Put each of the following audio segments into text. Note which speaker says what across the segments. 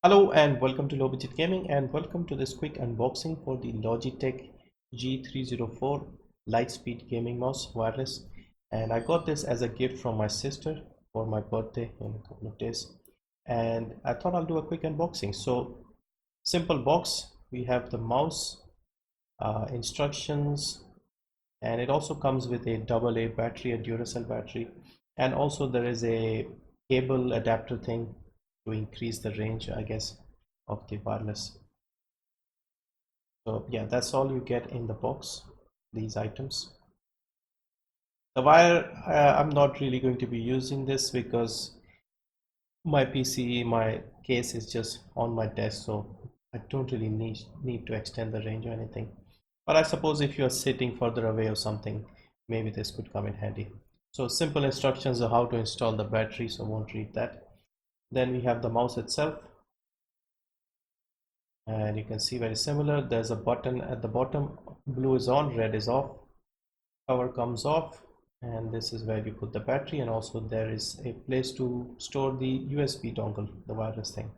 Speaker 1: Hello and welcome to Low Budget Gaming, and welcome to this quick unboxing for the Logitech G304 Lightspeed gaming mouse wireless. And I got this as a gift from my sister for my birthday in a couple of days, and I thought I'll do a quick unboxing. So simple box, we have the mouse, instructions, and it also comes with a AA battery, a Duracell battery, and also there is a cable adapter thing to increase the range, I guess, of the wireless. So yeah, that's all you get in the box, these items. The wire, I'm not really going to be using this because my PC, my case is just on my desk, so I don't really need to extend the range or anything. But I suppose if you're sitting further away or something, maybe this could come in handy. So simple instructions of how to install the battery, so I won't read that. Then we have the mouse itself, and you can see very similar. There's a button at the bottom, blue is on, red is off, cover comes off, and this is where you put the battery, and also there is a place to store the USB dongle, the wireless thing.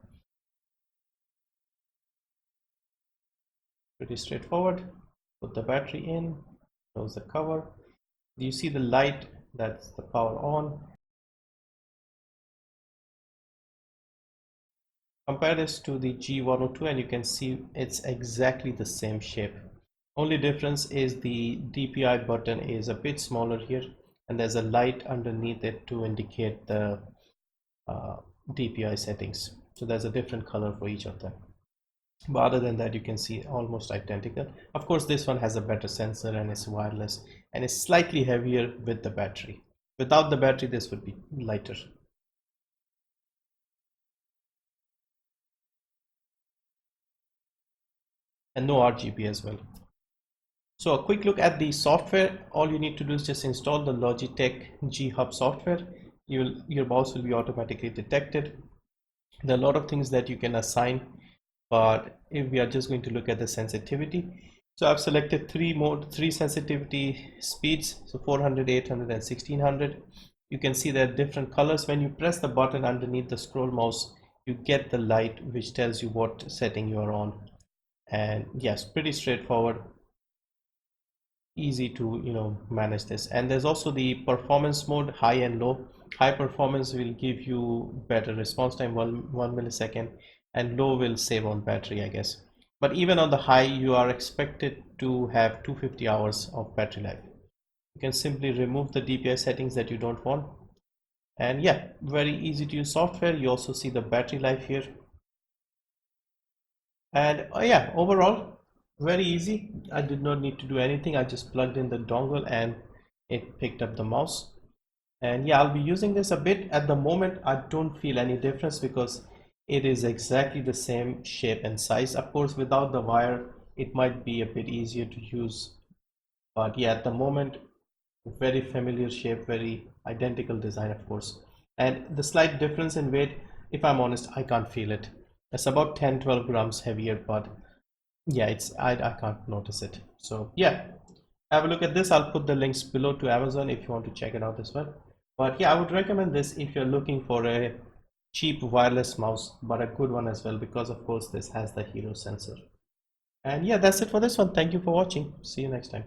Speaker 1: Pretty straightforward. Put the battery in, close the cover. You see the light, that's the power on. Compare this to the G102 and you can see it's exactly the same shape. Only difference is the DPI button is a bit smaller here, and there's a light underneath it to indicate the DPI settings. So there's a different color for each of them. But other than that, you can see almost identical. Of course, this one has a better sensor and it's wireless and it's slightly heavier with the battery. Without the battery, this would be lighter. And no RGB as well. So a quick look at the software. All you need to do is just install the Logitech G Hub software. Your mouse will be automatically detected. There are a lot of things that you can assign, but if we are just going to look at the sensitivity, so I've selected three sensitivity speeds, so 400, 800 and 1600. You can see there are different colors. When you press the button underneath the scroll mouse, you get the light which tells you what setting you are on. And yes, pretty straightforward, easy to manage this. And there's also the performance mode, high and low. High performance will give you better response time, one millisecond, and low will save on battery, I guess. But even on the high, you are expected to have 250 hours of battery life. You can simply remove the DPI settings that you don't want, and yeah, very easy to use software. You also see the battery life here, and yeah, overall very easy. I did not need to do anything. I just plugged in the dongle and it picked up the mouse. And yeah, I'll be using this a bit. At the moment, I don't feel any difference because it is exactly the same shape and size. Of course, without the wire, it might be a bit easier to use. But yeah, at the moment, very familiar shape, very identical design, of course. And the slight difference in weight, if I'm honest, I can't feel it. It's about 10-12 grams heavier, but yeah, I can't notice it. So yeah, have a look at this. I'll put the links below to Amazon if you want to check it out as well. But yeah, I would recommend this if you're looking for a cheap wireless mouse, but a good one as well, because of course this has the hero sensor. And yeah, that's it for this one. Thank you for watching. See you next time.